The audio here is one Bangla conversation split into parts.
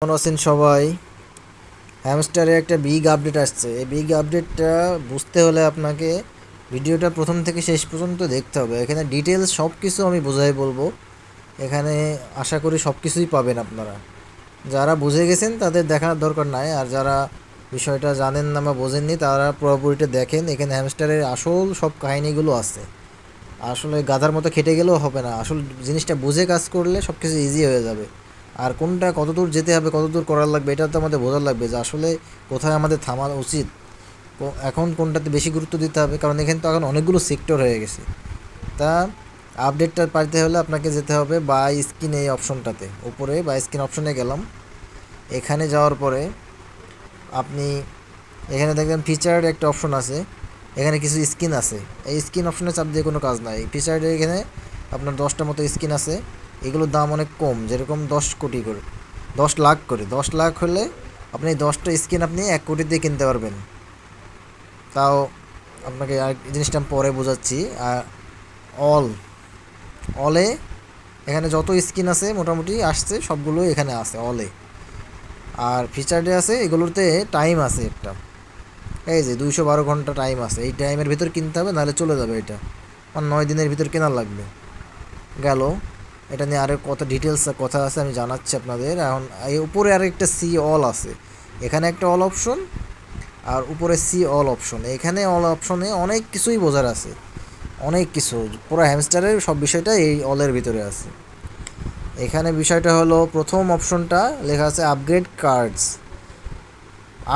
কেমন আছেন সবাই? হ্যামস্টারে একটা বিগ আপডেট আসছে। এই বিগ আপডেটটা বুঝতে হলে আপনাকে ভিডিওটা প্রথম থেকে শেষ পর্যন্ত দেখতে হবে। এখানে ডিটেলস সব কিছু আমি বোঝাই বলবো। এখানে আশা করি সব কিছুই পাবেন আপনারা। যারা বুঝে গেছেন তাদের দেখার দরকার নাই, আর যারা বিষয়টা জানেন না বা বোঝেননি তারা পুরোপুরিটা দেখেন। এখানে হ্যামস্টারের আসল সব কাহিনীগুলো আছে। আসলে গাধার মতো খেটে গেলেও হবে না, আসল জিনিসটা বুঝে কাজ করলে সব কিছু ইজি হয়ে যাবে। আর কোনটা কতদূর যেতে হবে, কতদূর করার লাগবে, এটা তো আমাদের বোঝার লাগবে যে আসলে কোথায় আমাদের থামা উচিত, এখন কোনটাতে বেশি গুরুত্ব দিতে হবে, কারণ এখানে তো এখন অনেকগুলো সেক্টর হয়ে গেছে। তা আপডেটটা পাইতে হলে আপনাকে যেতে হবে বাই স্ক্রিন এই অপশনটাতে, উপরে বাই স্ক্রিন অপশনে গেলাম। এখানে যাওয়ার পরে আপনি এখানে দেখবেন ফিচার্ড একটা অপশন আছে, এখানে কিছু স্কিন আছে। এই স্কিন অপশনে চাপ দিয়ে কোনো কাজ নাই। ফিচার্ডে এখানে আপনার 10টা মতো স্কিন আছে। এগুলোর দাম অনেক কম, যেরকম 10 কোটি করে, 10 লাখ করে। 10 লাখ হলে আপনি 10টা স্কিন আপনি 1 কোটি দিয়ে কিনতে পারবেন। তাও আপনাকে আর জিনিসটা আমি পরে বোঝাচ্ছি। আর অল অলে এখানে যত স্কিন আছে মোটামুটি আসছে সবগুলো এখানে আছে অলে। আর ফিচার্ডে আছে, এগুলোতে টাইম আছে একটা, এই যে 212 ঘন্টা টাইম আছে। এই টাইমের ভিতর কিনতে হবে, নাহলে চলে যাবে এটা। আর 9 দিনের ভিতর কেনার লাগবে। গেল। এটা নিয়ে আরও কত ডিটেলস কথা আছে আমি জানাচ্ছি আপনাদের। এখন এই উপরে আরেকটা সি অল আছে, এখানে একটা অল অপশন, আর উপরে সি অল অপশন। এখানে অল অপশনে অনেক কিছুই বোঝার আছে, অনেক কিছু। পুরো হ্যামস্টারের সব বিষয়টা এই অলের ভিতরে আছে। এখানে বিষয়টা হলো, প্রথম অপশনটা লেখা আছে আপগ্রেড কার্ডস।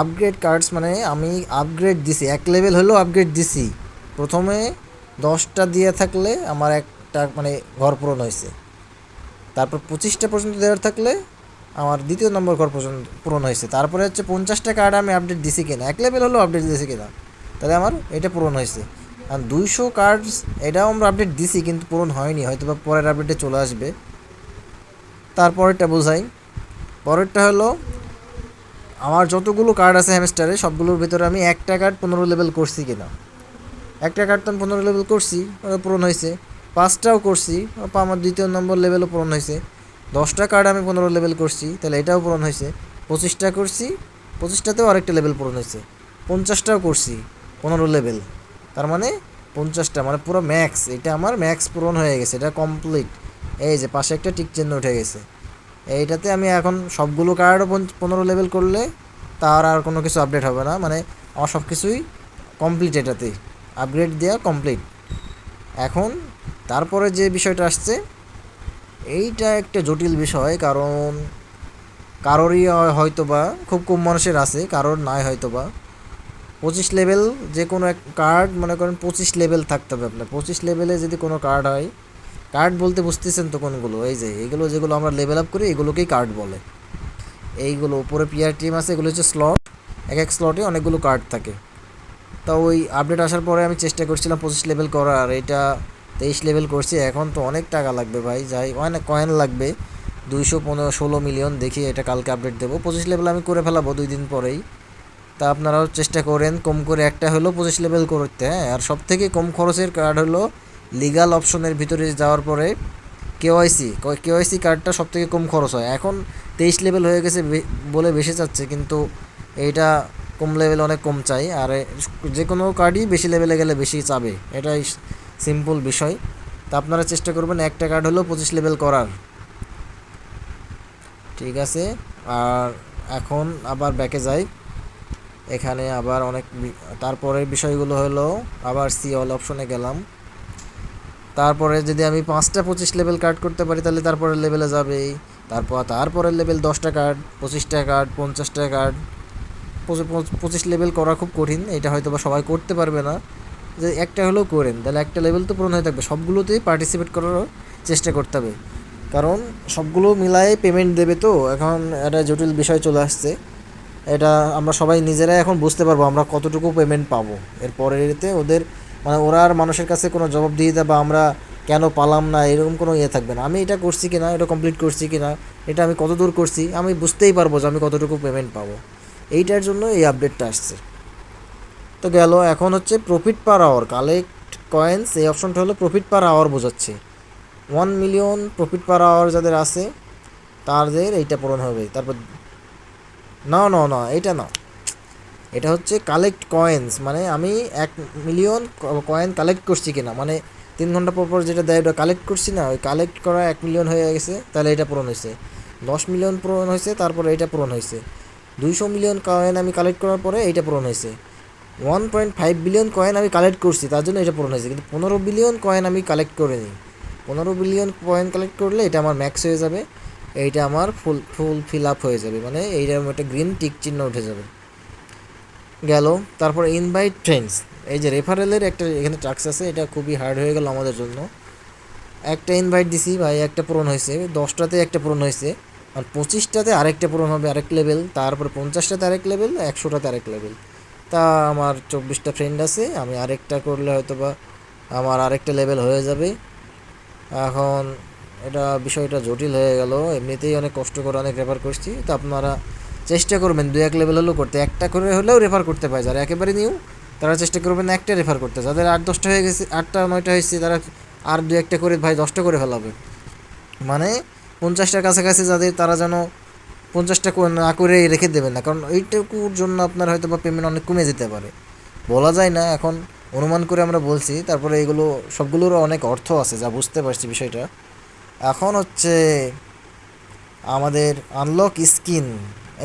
আপগ্রেড কার্ডস মানে আমি আপগ্রেড দিছি, 1 লেভেল হলেও আপগ্রেড দিছি। প্রথমে 10টা দিয়ে থাকলে আমার একটা মানে ঘর পূরণ হয়েছে। তারপর 25টা পর্যন্ত দেওয়ার থাকলে আমার দ্বিতীয় নম্বর ঘর পর্যন্ত পূরণ হয়েছে। তারপরে হচ্ছে 50টা কার্ড আমি আপডেট দিছি কিনা, 1 লেভেল হলেও আপডেট দিয়েছি কিনা, তাহলে আমার এটা পূরণ হয়েছে। আর 200 কার্ডস এটাও আমরা আপডেট দিছি কিন্তু পূরণ হয়নি, হয়তো বা পরের আপডেটে চলে আসবে। তারপরেরটা বোঝাই। পরেরটা হলো, আমার যতগুলো কার্ড আছে হ্যামস্টারে সবগুলোর ভিতরে আমি একটা কার্ড 15 লেভেল করছি কিনা। একটা কার্ড তো আমি 15 লেভেল করছি, ওটা পূরণ হয়েছে। 5টাও করছি, আমার দ্বিতীয় নম্বর লেভেলও পূরণ হয়েছে। 10টা কার্ড আমি 15 লেভেল করছি, তাহলে এটাও পূরণ হয়েছে। 25টা করছি, 25টাতেও আরেকটা লেভেল পূরণ হয়েছে। 50টাও করছি 15 লেভেল, তার মানে 50টা মানে পুরো ম্যাক্স, এটা আমার ম্যাক্স পূরণ হয়ে গেছে, এটা কমপ্লিট। এই যে পাশে একটা টিক চিহ্ন উঠে গেছে। এইটাতে আমি এখন সবগুলো কার্ডও 15 লেভেল করলে তার আর কোনো কিছু আপডেট হবে না, মানে আমার সব কিছুই কমপ্লিট, এটাতেই আপগ্রেড দেওয়া কমপ্লিট। এখন তারপরে যে বিষয়টা আসছে, এইটা একটা জটিল বিষয়, কারণ কারোরই হয়তো বা খুব কম মানুষের আছে, কারোর নাই হয়তো বা। 25 লেভেল যে কোনো এক কার্ড, মনে করেন 25 লেভেল থাকতে হবে আপনার। 25 লেভেলে যদি কোনো কার্ড হয়, কার্ড বলতে বুঝতেছেন তো কোনগুলো, এই যে এইগুলো যেগুলো আমরা লেভেল আপ করি এগুলোকেই কার্ড বলে। এইগুলো উপরে পিআর টিম আছে, এগুলো হচ্ছে স্লট, এক এক স্লটে অনেকগুলো কার্ড থাকে। তা ওই আপডেট আসার পরে আমি চেষ্টা করছিলাম 25 লেভেল করার, এটা 23 লেভেল করছি। এখন তো অনেক টাকা লাগবে ভাই, যাই অনেক কয়েন লাগবে, 216 মিলিয়ন। দেখি এটা কালকে আপডেট দেবো। 25 লেভেল আমি করে ফেলাবো 2 দিন পরেই। তা আপনারাও চেষ্টা করেন কম করে একটা হলেও 25 লেভেল করতে। হ্যাঁ, আর সব থেকে কম খরচের কার্ড হলো লিগাল অপশনের ভিতরে যাওয়ার পরে কেওয়াইসি। কেওয়াইসি কার্ডটা সব থেকে কম খরচ হয়। এখন 23 লেভেল হয়ে গেছে বলে বেশি চাচ্ছে, কিন্তু এইটা কম লেভেল অনেক কম চাই। আর যে কোনো কার্ডই বেশি লেভেলে গেলে বেশি চাবে, এটাই সিম্পল বিষয়। তা আপনারা চেষ্টা করবেন একটা কার্ড হলেও 25 লেভেল করার। ঠিক আছে। আর এখন আবার ব্যাকে যাই। এখানে আবার অনেক তারপরের বিষয়গুলো হলো, আবার সি অল অপশনে গেলাম। তারপরে যদি আমি 5টা 25 লেভেল কার্ড করতে পারি তাহলে তারপরের লেভেলে যাবেই। তারপরের লেভেল 10টা কার্ড, 25টা কার্ড, 50টা কার্ড। 25 লেভেল করা খুব কঠিন, এটা হয়তো বা সবাই করতে পারবে না। যে একটা হলেও করেন, তাহলে একটা লেভেল তো পূরণ হয়ে থাকবে। সবগুলোতেই পার্টিসিপেট করারও চেষ্টা করতে হবে, কারণ সবগুলো মিলায়ে পেমেন্ট দেবে। তো এখন একটা জটিল বিষয় চলে আসছে, এটা আমরা সবাই নিজেরাই এখন বুঝতে পারবো আমরা কতটুকু পেমেন্ট পাবো। এরপরে এতে ওদের মানে ওরা আর মানুষের কাছে কোনো জবাবদিহিতা বা আমরা কেন পালাম না এরকম কোনো ইয়ে থাকবে না। আমি এটা করছি কিনা, এটা কমপ্লিট করছি কিনা, এটা আমি কত দূর করছি, আমি বুঝতেই পারবো যে আমি কতটুকু পেমেন্ট পাবো। এইটার জন্য এই আপডেটটা আসছে। তো গেল। এখন হচ্ছে profit per hour, collect coins, এই অপশনটা হলো প্রফিট পার আওয়ার বোঝাচ্ছে। 1 মিলিয়ন প্রফিট পার আওয়ার যাদের আছে তাদের এইটা পূরণ হবে। তারপর না না না, এটা না, এটা হচ্ছে কালেক্ট কয়েন্স, মানে আমি 1 মিলিয়ন কয়েন কালেক্ট করছি কিনা, মানে 3 ঘন্টা পর পর যেটা দেয় ওটা কালেক্ট করছি না, ওই কালেক্ট করা 1 মিলিয়ন হয়ে গেছে, তাহলে এটা পূরণ হয়েছে। 10 মিলিয়ন পূরণ হয়েছে, তারপরে এটা পূরণ হয়েছে। 200 মিলিয়ন কয়েন আমি কালেক্ট করার পরে এইটা পূরণ হয়েছে। 1.5 বিলিয়ন কয়েন আমি কালেক্ট করছি, তার জন্য এটা পূরণ হয়েছে। কিন্তু 15 বিলিয়ন কয়েন আমি কালেক্ট করে নিই। 15 বিলিয়ন কয়েন কালেক্ট করলে এটা আমার ম্যাক্স হয়ে যাবে, এইটা আমার ফুল ফিল আপ হয়ে যাবে, মানে এইটার একটা গ্রিন টিক চিহ্ন উঠে যাবে। গেল। তারপর ইনভাইট ফ্রেন্ডস, এই যে রেফারেলের একটা এখানে টাস্ক আছে, এটা খুবই হার্ড হয়ে গেল আমাদের জন্য। একটা ইনভাইট দিছি ভাই, একটা পূরণ হয়েছে, 10টাতে একটা পূরণ হয়েছে, আর 25টাতে আরেকটা পূরণ হবে, আরেক লেভেল, তারপর 50টাতে আরেক লেভেল, 100টাতে আরেক লেভেল। তা আমার 24টা ফ্রেন্ড আছে, আমি আরেকটা করলে হয়তো বা আমার আরেকটা লেভেল হয়ে যাবে। এখন এটা বিষয়টা জটিল হয়ে গেল, এমনিতেই অনেক কষ্ট করে অনেক রেফার করছি, তো আপনারা চেষ্টা করবেন 2-1 লেভেল হলেও করতে, একটা করে হলেও রেফার করতে পারে। যারা একেবারে নিউ তারা চেষ্টা করবেন একটা রেফার করতে, যাদের 8-10টা হয়ে গেছে, 8টা 9টা হয়েছে, তারা আর 2-1টা করে ভাই 10টা করে ফেলাবে, মানে 50টার কাছাকাছি যাদের, তারা যেন 50টা না করে রেখে দেবেন না, কারণ এইটুকুর জন্য আপনার হয়তো বা পেমেন্ট অনেক কমে যেতে পারে, বলা যায় না এখন, অনুমান করে আমরা বলছি। তারপরে এগুলো সবগুলোরও অনেক অর্থ আছে, যা বুঝতে পারছি বিষয়টা। এখন হচ্ছে আমাদের আনলক স্কিন,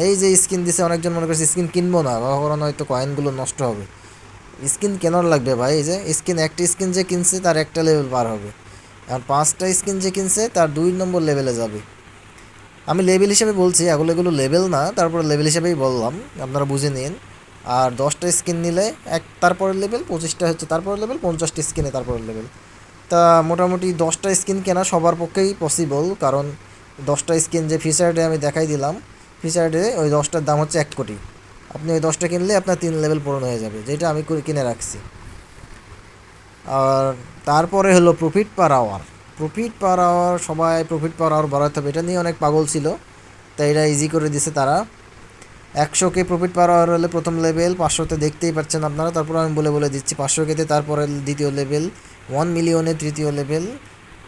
এই যে স্কিন দিছে, অনেকজন মনে করছে স্কিন কিনবো না, কারণ হয়তো কয়েনগুলো নষ্ট হবে। স্কিন কেনার লাগবে ভাই, এই যে স্কিন, একটা স্কিন যে কিনছে তার একটা লেভেল পার হবে, আর 5টা স্কিন যে কিনছে তার 2 নম্বর লেভেলে যাবে। আমি লেভেল হিসেবে বলছি, এগুলো এগুলো লেভেল না, তারপরে লেভেল হিসেবেই বললাম, আপনারা বুঝে নিন। আর 10টা স্কিন নিলে তারপরের লেভেল, 25টা হচ্ছে তারপরের লেভেল, 50টা স্কিনে তারপরের লেভেল। তা মোটামুটি 10টা স্কিন কেনা সবার পক্ষেই পসিবল, কারণ 10টা স্কিন যে ফিচার্ডে আমি দেখাই দিলাম, ফিচার্ডে ওই 10টার দাম হচ্ছে 1 কোটি। আপনি ওই 10টা কিনলে আপনার 3 লেভেল পূরণ হয়ে যাবে, যেটা আমি কিনে রাখছি। আর তারপরে হলো profit per hour. Profit per hour, সবাই প্রফিট পার আওয়ার বাড়াতে হবে, এটা নিয়ে অনেক পাগল ছিল, তাই এটা ইজি করে দিছে তারা। 100K প্রফিট পার আওয়ার হলে প্রথম লেভেল, 500তে দেখতেই পাচ্ছেন আপনারা, তারপর আমি বলে বলে দিচ্ছি। 500Kতে তারপরে দ্বিতীয় লেভেল, 1 মিলিয়নে তৃতীয় লেভেল,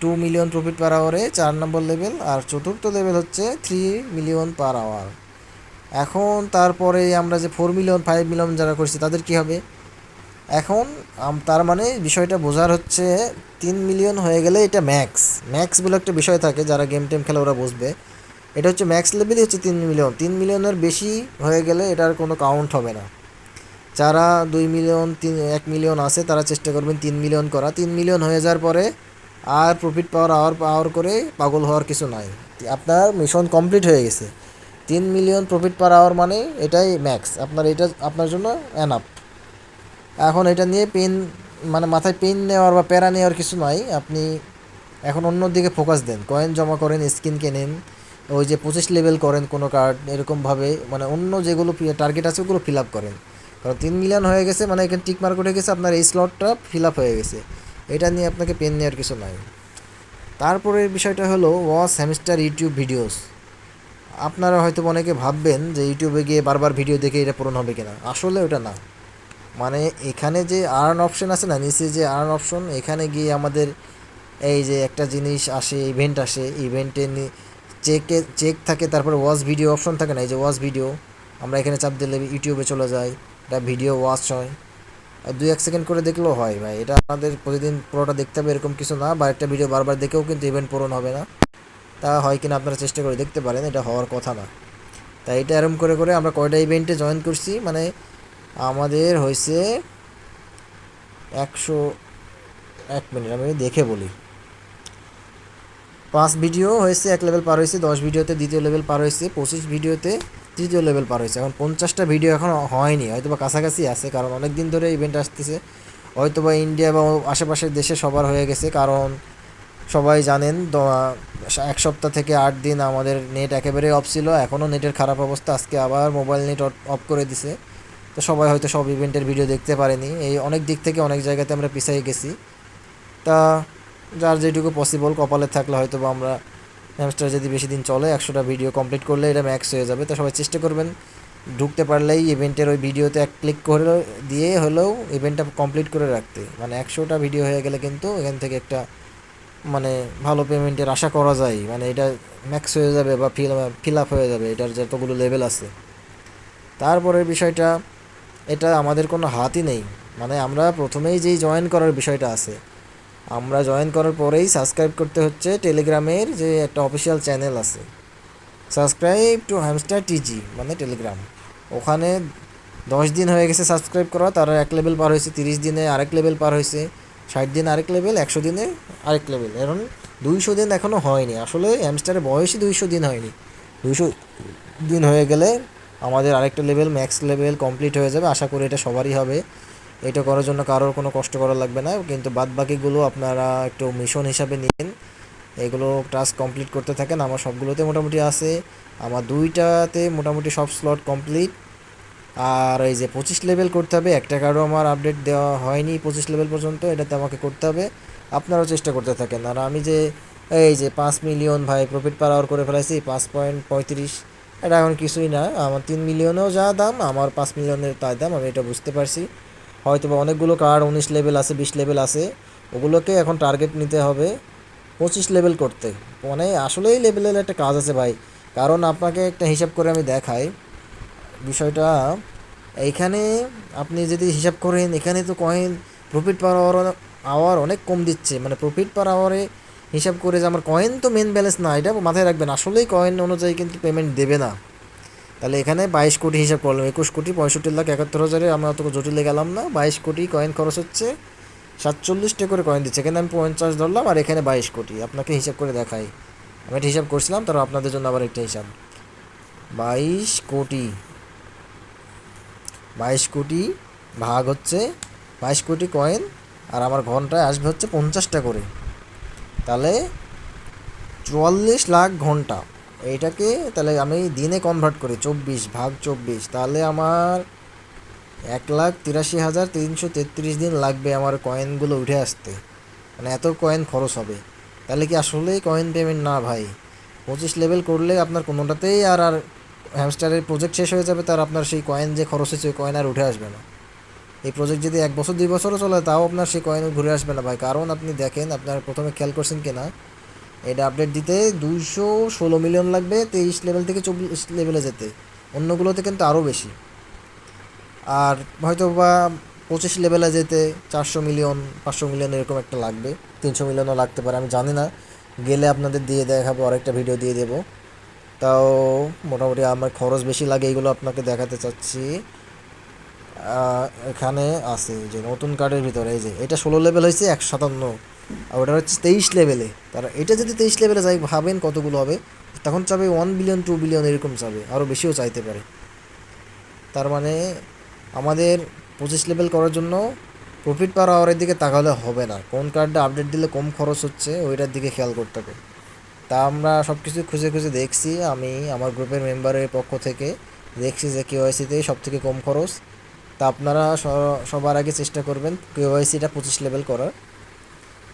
2 মিলিয়ন প্রফিট পার আওয়ারে 4 নম্বর লেভেল, আর চতুর্থ লেভেল হচ্ছে 3 মিলিয়ন পার আওয়ার। এখন তারপরে আমরা যে 4 মিলিয়ন 5 মিলিয়ন যারা করছি তাদের কি হবে? এখন তার মানে বিষয়টা বোঝার হচ্ছে, 3 মিলিয়ন হয়ে গেলে এটা ম্যাক্স, ম্যাক্স বলে একটা বিষয় থাকে, যারা গেম টেম খেলে ওরা বুঝবে। এটা হচ্ছে ম্যাক্স লেভেলই হচ্ছে 3 মিলিয়ন, 3 মিলিয়নের বেশি হয়ে গেলে এটার কোনো কাউন্ট হবে না। যারা 2 মিলিয়ন 1 মিলিয়ন আছে তারা চেষ্টা করবেন 3 মিলিয়ন করা। 3 মিলিয়ন হয়ে যাওয়ার পরে আর প্রফিট পাওয়ার আওয়ার পাওয়ার করে পাগল হওয়ার কিছু নাই, আপনার মিশন কমপ্লিট হয়ে গেছে। 3 মিলিয়ন প্রফিট পার আওয়ার মানে এটাই ম্যাক্স, আপনার এটা আপনার জন্য এনাফ। এখন এটা নিয়ে পেন, মানে মাথায় পেন নেওয়ার বা প্যারা নেওয়ার কিছু নাই, আপনি এখন অন্য দিকে ফোকাস দেন, কয়েন জমা করেন, স্কিন কেনেন, ওই যে 25 লেভেল করেন কোনো কার্ড, এরকমভাবে মানে অন্য যেগুলো টার্গেট আছে ওগুলো ফিল আপ করেন। কারণ 3 মিলিয়ন হয়ে গেছে মানে এখানে টিক মার্ক উঠে গেছে, আপনার এই স্লটটা ফিল আপ হয়ে গেছে, এটা নিয়ে আপনাকে পেন নেওয়ার কিছু নাই। তারপরে বিষয়টা হলো ওয়াচ হ্যামস্টার ইউটিউব ভিডিওস। আপনারা হয়তো অনেকে ভাববেন যে ইউটিউবে গিয়ে বারবার ভিডিও দেখে এটা পূরণ হবে কিনা, আসলে ওটা না। মানে এখানে যে আর্ন অপশন আছে না, নিচে যে আর্ন অপশন, এখানে গিয়ে আমাদের এই যে একটা জিনিস আসে, ইভেন্ট আসে, ইভেন্টে চেক থাকে, তারপরে ওয়াচ ভিডিও অপশন থাকে না, এই যে ওয়াচ ভিডিও, আমরা এখানে চাপ দিলে ইউটিউবে চলে যাই, এটা ভিডিও ওয়াচ হয়, আর 2-1 সেকেন্ড করে দেখলেও হয় ভাই। এটা আমাদের প্রতিদিন পুরোটা দেখতে হবে এরকম কিছু না, বা একটা ভিডিও বারবার দেখেও কিন্তু ইভেন্ট পূরণ হবে না। তা হয় কিনা আপনারা চেষ্টা করে দেখতে পারেন, এটা হওয়ার কথা না। তাই এটা এরম করে করে আমরা কয়টা ইভেন্টে জয়েন করছি, মানে আমাদের হয়েছে 101 মিনিট, আমি দেখে বলি। 5 ভিডিও হয়েছে 1 লেভেল পার হয়েছে, 10 ভিডিওতে দ্বিতীয় লেভেল পার হয়েছে, 25 ভিডিওতে তৃতীয় লেভেল পার হয়েছে। এখন 50টা ভিডিও এখন হয়নি, হয়তো বা কাছাকাছি আছে, কারণ অনেক দিন ধরে ইভেন্ট আসতেছে, হয়তো বা ইন্ডিয়া বা আশেপাশের দেশে সবার হয়ে গেছে, কারণ সবাই জানেন 1 সপ্তাহ থেকে 8 দিন আমাদের নেট একেবারেই অফ ছিল, এখনও নেটের খারাপ অবস্থা, আজকে আবার মোবাইল নেট অফ করে দিছে। তো সবাই হয়তো সব ইভেন্টের ভিডিও দেখতে পারেনি, এই অনেক দিক থেকে অনেক জায়গাতে আমরা পিছিয়ে গেছি। তা যার যেটুকু পসিবল কপালে থাকলে হয়তো বা আমরা, হ্যামস্টার যদি বেশি দিন চলে 100টা ভিডিও কমপ্লিট করলে এটা ম্যাক্স হয়ে যাবে। তো সবাই চেষ্টা করবেন ঢুকতে পারলেই ইভেন্টের ওই ভিডিওতে এক ক্লিক করে দিয়ে হলেও ইভেন্টটা কমপ্লিট করে রাখতে, মানে 100টা ভিডিও হয়ে গেলে কিন্তু এখান থেকে একটা মানে ভালো পেমেন্টের আশা করা যায়, মানে এটা ম্যাক্স হয়ে যাবে বা ফিল আপ হয়ে যাবে এটার যতগুলো লেভেল আছে। তারপরের বিষয়টা, এটা আমাদের কোনো হাতই নেই, মানে আমরা প্রথমেই যেই জয়েন করার বিষয়টা আছে, আমরা জয়েন করার পরেই সাবস্ক্রাইব করতে হচ্ছে টেলিগ্রামের যে একটা অফিসিয়াল চ্যানেল আছে, সাবস্ক্রাইব টু হ্যামস্টার টিজি মানে টেলিগ্রাম। ওখানে 10 দিন হয়ে গেছে সাবস্ক্রাইব করা, তারা এক লেভেল পার হয়েছে, 30 দিনে আরেক লেভেল পার হয়েছে, 60 দিন আরেক লেভেল, 100 দিনে আরেক লেভেল, এখন 200 দিন এখনও হয়নি। আসলে হ্যামস্টারের বয়সই 200 দিন হয়নি। 200 দিন হয়ে গেলে আমাদের আরেকটা লেভেল, ম্যাক্স লেভেল কমপ্লিট হয়ে যাবে। আশা করি এটা সবারই হবে। এটা করার জন্য কারোর কোনো কষ্ট করা লাগবে না, কিন্তু বাদ বাকিগুলো আপনারা একটু মিশন হিসাবে নিন, এগুলো টাস্ক কমপ্লিট করতে থাকেন। আমার সবগুলোতে মোটামুটি আছে, আমার 2টাতে মোটামুটি সব স্লট কমপ্লিট। আর এই যে 25 লেভেল করতে হবে, একটা কার্ডও আমার আপডেট দেওয়া হয়নি 25 লেভেল পর্যন্ত, এটাতে আমাকে করতে হবে। আপনারাও চেষ্টা করতে থাকেন। আর আমি যে এই যে 5 মিলিয়ন ভাই প্রফিট পার আওয়ার করে ফেলাইছি, 5.35, এটা এখন কিছুই না। আমার 3 মিলিয়নেও যা দাম, আমার 5 মিলিয়নের তাই দাম, আমি এটা বুঝতে পারছি। হয়তো বা অনেকগুলো কার্ড 19 লেভেল আছে, 20 লেভেল আছে, ওগুলোকে এখন টার্গেট নিতে হবে 25 লেভেল করতে। মানে আসলেই লেভেলের একটা কাজ আছে ভাই, কারণ আপনাকে একটা হিসাব করে আমি দেখাই বিষয়টা। এইখানে আপনি যদি হিসাব করেন, এখানে তো coin profit per hour hour অনেক কম দিচ্ছে, মানে প্রফিট পার আওয়ারে হিসাব করে যে আমার কয়েন তো মেন ব্যালেন্স না, এটা মাথায় রাখবেন। আসলেই কয়েন অনুযায়ী কিন্তু পেমেন্ট দেবে না। তাহলে এখানে 22 কোটি হিসাব করলাম, 21,65,71,000, আমরা অত জটিলে গেলাম না। 22 কোটি কয়েন খরচ হচ্ছে, 47টা করে কয়েন দিচ্ছে, এখানে আমি 50 ধরলাম, আর এখানে 22 কোটি। আপনাকে হিসাব করে দেখাই, আমি একটা হিসাব করছিলাম, তারপর আপনাদের জন্য আবার একটা হিসাব। 22 কোটি, 22 কোটি ভাগ হচ্ছে 22 কোটি কয়েন, আর আমার ঘন্টায় আসবে হচ্ছে 50টা করে, তাহলে 44 লাখ ঘন্টা। এইটাকে তাহলে আমি দিনে কনভার্ট করি, 24 ভাগ 24, তাহলে আমার 1,83,333 দিন লাগবে আমার কয়েনগুলো উঠে আসতে, মানে এত কয়েন খরচ হবে। তাহলে কি আসলেই কয়েন পেমেন্ট না ভাই? 25 লেভেল করলে আপনার কোনোটাতেই আর হ্যামস্টারের প্রজেক্ট শেষ হয়ে যাবে, তার আপনার সেই কয়েন যে খরচ হয়েছে ওই কয়েন আর উঠে আসবে না। এই প্রজেক্ট যদি 1 বছর 2 বছরও চলে, তাও আপনার সেই কয়েন ঘুরে আসবে না ভাই। কারণ আপনি দেখেন, আপনার প্রথমে খেয়াল করছেন কিনা, এটা আপডেট দিতে 216 মিলিয়ন লাগবে 23 লেভেল থেকে 24 লেভেলে যেতে, অন্যগুলোতে কিন্তু আরও বেশি। আর হয়তো বা 25 লেভেলে যেতে 400 মিলিয়ন, 500 মিলিয়ন এরকম একটা লাগবে, 300 মিলিয়নও লাগতে পারে, আমি জানি না। গেলে আপনাদের দিয়ে দেখাবো, আরেকটা ভিডিও দিয়ে দেবো। তাও মোটামুটি আমার খরচ বেশি লাগে, এগুলো আপনাকে দেখাতে চাচ্ছি। এখানে আছে যে নতুন কার্ডের ভিতরে, এই যে এটা 16 লেভেল হয়েছে 157, আর ওটা হচ্ছে 23 লেভেলে। তারা এটা যদি 23 লেভেলে যাই, ভাবেন কতগুলো হবে। তখন চাবে 1 বিলিয়ন 2 বিলিয়ন এরকম চাবে, আরও বেশিও চাইতে পারে। তার মানে আমাদের 25 লেভেল করার জন্য প্রফিট পার আওয়ারের দিকে তাকালে হবে না, কোন কার্ডটা আপডেট দিলে কম খরচ হচ্ছে ওইটার দিকে খেয়াল করতে হবে। তা আমরা সব কিছু খুঁজে খুঁজে দেখছি, আমি আমার গ্রুপের মেম্বারের পক্ষ থেকে দেখছি যে কেওয়াইসিতেই সব থেকে কম খরচ। তা আপনারা সবার আগে চেষ্টা করবেন কেওয়াইসিটা 25 লেভেল করার।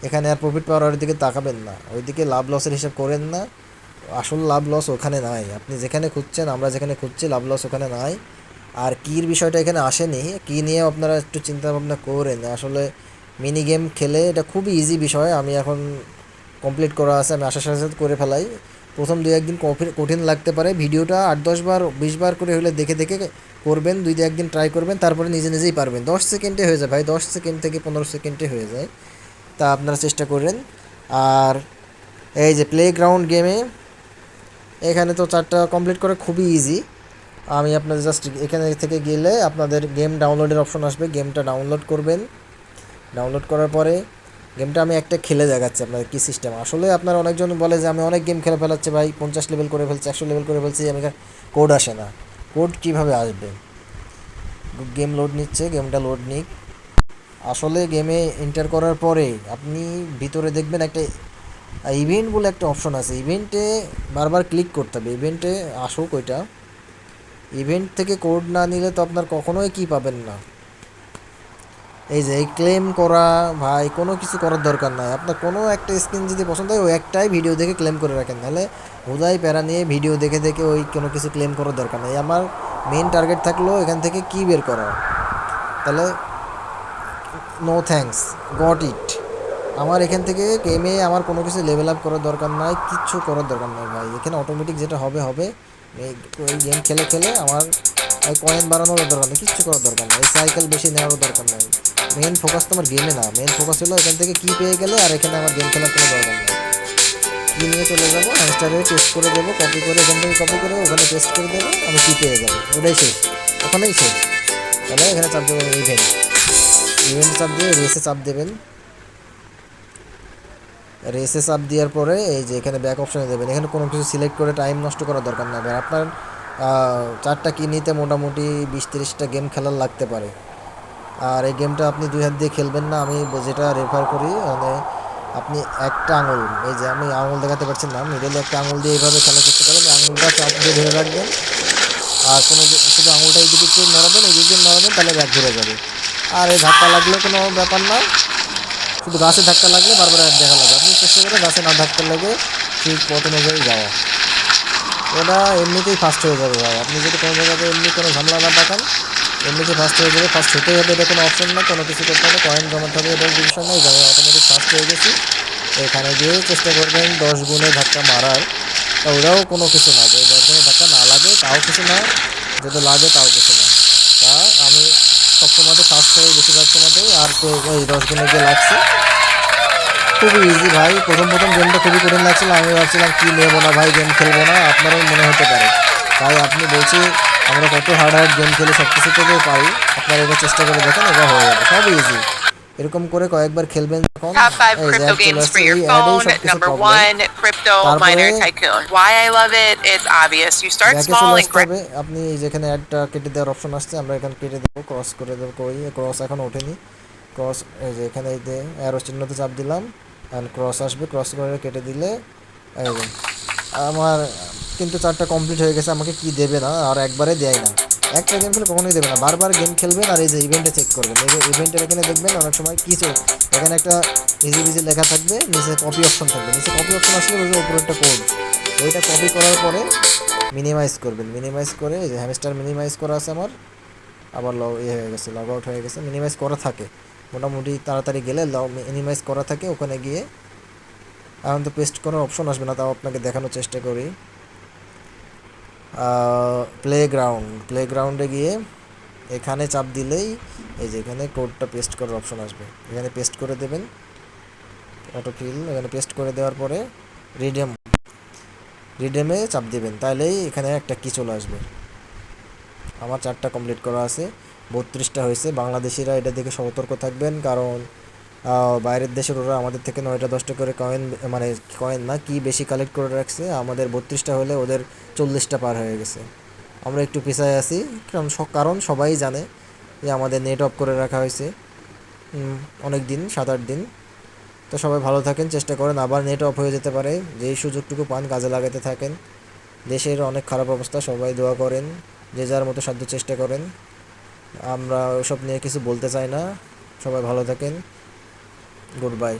এখানে আর প্রফিট পাওয়ার দিকে তাকাবেন না, ওইদিকে লাভ লসের হিসাব করেন না। আসল লাভ লস ওখানে নাই, আপনি যেখানে খুঁজছেন, আমরা যেখানে খুঁজছি, লাভ লস ওখানে নাই। আর কির বিষয়টা এখানে আসেনি, কি নিয়ে আপনারা একটু চিন্তা ভাবনা করেন। আসলে মিনি গেম খেলে এটা খুবই ইজি বিষয়, আমি এখন কমপ্লিট করা আছে, আমি আশার সাথে সাথে করে ফেলাই। প্রথম 2-1 দিন কঠিন লাগতে পারে, ভিডিওটা 8-10 বার 20 বার করে হলে দেখে দেখে করবেন, 2-1 দিন ট্রাই করবেন, তারপরে নিজে নিজেই পারবেন। 10 সেকেন্ডে হয়ে যায় ভাই, 10 সেকেন্ড থেকে 15 সেকেন্ডে হয়ে যায়। তা আপনারা চেষ্টা করেন। আর এই যে প্লে গ্রাউন্ড গেমে, এখানে তো 4টা কমপ্লিট করা খুবই ইজি। আমি আপনাদের জাস্ট এখানে থেকে গেলে আপনাদের গেম ডাউনলোডের অপশন আসবে, গেমটা ডাউনলোড করবেন। ডাউনলোড করার পরে গেমটা আমি একটা খেলে দেখাচ্ছি আপনাদের কী সিস্টেম। আসলে আপনারা অনেকজন বলে যে আমি অনেক গেম খেলে ফেলাচ্ছি ভাই, 50 লেভেল করে ফেলছি, 100 লেভেল করে ফেলছি, আমি কোড আসে না। কোড কীভাবে আসবে? গেম লোড নিচ্ছে, গেমটা লোড নিক। আসলে গেমে এন্টার করার পরে আপনি ভিতরে দেখবেন একটা ইভেন্ট বলে একটা অপশন আছে, ইভেন্টে বারবার ক্লিক করতে হবে। ইভেন্টে আসুক ওইটা, ইভেন্ট থেকে কোড না নিলে তো আপনার কখনোই কি পাবেন না। এই যে এই ক্লেম করা ভাই, কোনো কিছু করার দরকার নাই। আপনার কোনো একটা স্কিন যদি পছন্দ হয়, ওই একটাই ভিডিও দেখে ক্লেম করে রাখেন, নাহলে হুদাই প্যারা নিয়ে ভিডিও দেখে দেখে ওই কোনো কিছু ক্লেম করার দরকার নেই। আমার মেন টার্গেট থাকলো এখান থেকে কী বের করা, তাহলে নো থ্যাঙ্কস, গট ইট। আমার এখান থেকে গেমে আমার কোনো কিছু লেভেল আপ করার দরকার নাই, কিচ্ছু করার দরকার নাই ভাই। এখানে অটোমেটিক যেটা হবে হবে, এই গেম খেলে খেলে আমার আর কয়েন বাড়ানোর দরকার নেই, কিচ্ছু করার দরকার নেই, এই সাইকেল বেশি নেওয়ারও দরকার নেই। মেন ফোকাস তোমার গেমে না, মেন ফোকাস হলো এখান থেকে কি পেয়ে গেলে আর এখানে আমার গেম খেলার কোনো দরকার নেই। কি নিয়ে চলে যাবো, হ্যামস্টারে পেস্ট করে দেবো, কপি করে এখান থেকে কপি করে ওখানে পেস্ট করে দেবো, আমি কি পেয়ে যাবো, ওটাই শেষ, ওখানেই শেষ। তাহলে এখানে চাপ দেবেন ইভেন্ট, ইভেন্ট চাপ দিয়ে রেসে চাপ দেবেন। রেসে চাপ দেওয়ার পরে এই যে এখানে ব্যাক অপশানে দেবেন, এখানে কোনো কিছু সিলেক্ট করে টাইম নষ্ট করার দরকার নেই। এবার আপনার 4টা কি নিতে মোটামুটি 20-30টা গেম খেলার লাগতে পারে। আর এই গেমটা আপনি 2 হাত দিয়ে খেলবেন না, আমি যেটা রেফার করি মানে আপনি একটা আঙুল, এই যে আমি আঙুল দেখাতে পারছেন না, মিডলে একটা আঙুল দিয়ে এইভাবে খেলার চেষ্টা করেন, আঙুলটা চাপ দিয়ে ধরে রাখবেন। আর কোনো শুধু আঙুলটা এই দিকে নড়াবেন, এই দিকে নড়াবেন, তাহলে ব্যাক ঘুরে যাবে। আর এই ধাক্কা লাগলে কোনো ব্যাপার না, শুধু গাছে ধাক্কা লাগলে বারবার এক দেখা লাগবে, আপনি চেষ্টা করে গাছে না ধাক্কা লাগে ঠিক পথ অনুযায়ী যাওয়া, ওটা এমনিতেই ফাস্ট হয়ে যাবে ভাই। আপনি যদি কোনো জায়গাতে এমনি কোনো ঝামেলা না পাকান, এমনিতেই ফাস্ট হয়ে যাবে, ফাস্ট হতেই হবে, এটা কোনো অপশন না, কোনো কিছু করতে হবে, কয়েন জমাতে হবে, এটার বিষয় নেই, আমি অটোমেটিক ফাস্ট হয়ে গেছি। এখানে গিয়ে চেষ্টা করবেন 10 গুণে ধাক্কা মারার, তা ওটাও কোনো কিছু না, যদি 10 গুণে ধাক্কা না লাগে তাও কিছু না, যদি লাগে তাও কিছু না। তা আমি সবসময় ফার্স্ট হয়ে বেশিরভাগ সময়তেই, আর তো ওই 10 গুণে গিয়ে লাগছে, খুবই ইজি ভাই। প্রথম প্রথম গেমটা খুবই কঠিন লাগছিল, আমি ভাবছিলাম কি নেবো না ভাই, গেম খেলবো না, আপনারও মনে হতে পারে। তাই আপনি বলছি আমরা কত হার্ড হার্ড গেম খেলে সব কিছু থেকে পারি, আপনারা এটা চেষ্টা করে দেখেন, এটা হয়ে যাবে, সবই ইজি। এরকম করে কয়েকবার খেলবেন যখন, Top 5 এই যে crypto অ্যাড চলে games আসছে, for your এই অ্যাডেই phone. সব কিছু Number প্রবলেম। 1, Crypto তারপরে Miner Tycoon. Why I love it? It's obvious. You start ব্যাকে small চলে and আসতে হবে, আপনি যেখানে অ্যাডটা কেটে দেওয়ার অপশন আসছে আমরা এখানে কেটে দেবো, ক্রস করে দেবো, কই ক্রস এখন ওঠেনি, ক্রস এই যে এখানে এই যে অ্যারো চিহ্নতে চাপ দিলাম, অ্যান্ড ক্রস আসবে, ক্রস করে কেটে দিলে এই যে আমার কিন্তু 4টা কমপ্লিট হয়ে গেছে, আমাকে কি দেবে না, আর একবারে দেয় না, একটা গেম খেলে কখনোই দেবে না, বারবার গেম খেলবেন। আর এই যে ইভেন্টে চেক করবেন, এই যে ইভেন্টের এখানে দেখবেন অনেক সময় কিছু এখানে একটা ইজি বিজি লেখা থাকবে, নিচে কপি অপশন থাকবে, নিচে কপি অপশন আসলে ওই যে উপরে একটা কোড, ওইটা কপি করার পরে মিনিমাইজ করবেন, মিনিমাইজ করে এই যে হ্যামস্টার মিনিমাইজ করা আছে আমার, আবার হয়ে গেছে, লগ আউট হয়ে গেছে, মিনিমাইজ করা থাকে মোটামুটি, তাড়াতাড়ি গেলে মিনিমাইজ করা থাকে, ওখানে গিয়ে এখন তো পেস্ট করার অপশন আসবে না, তাও আপনাকে দেখানোর চেষ্টা করি। প্লেগ্রাউন্ডে গিয়ে এখানে চাপ দিলেই এই যে এখানে কোডটা পেস্ট করার অপশন আসবে, এখানে পেস্ট করে দেবেন, অটোফিল এখানে পেস্ট করে দেওয়ার পরে রিডেমে চাপ দেবেন, তাহলেই এখানে একটা কি চলে আসবে। আমার 4টা কমপ্লিট করা আছে, 32টা হয়েছে। বাংলাদেশিরা এটা দেখে সতর্ক থাকবেন, কারণ বাইরের দেশের ওরা আমাদের থেকে 9টা 10টা করে কয়েন, মানে কয়েন না কি বেশি কালেক্ট করে রাখছে, আমাদের 32টা হলে ওদের 40টা পার হয়ে গেছে, আমরা একটু পিছায় আছি, কারণ সবাই জানে যে আমাদের নেট অফ করে রাখা হয়েছে অনেক দিন, 7-8 দিন। তো সবাই ভালো থাকেন, চেষ্টা করেন, আবার নেট অফ হয়ে যেতে পারে, যেই সুযোগটুকু পান কাজে লাগাতে থাকেন। দেশের অনেক খারাপ অবস্থা, সবাই দোয়া করেন, যে যার মতো সাধ্য চেষ্টা করেন, আমরা ওসব নিয়ে কিছু বলতে চাই না। সবাই ভালো থাকেন, গুড বাই।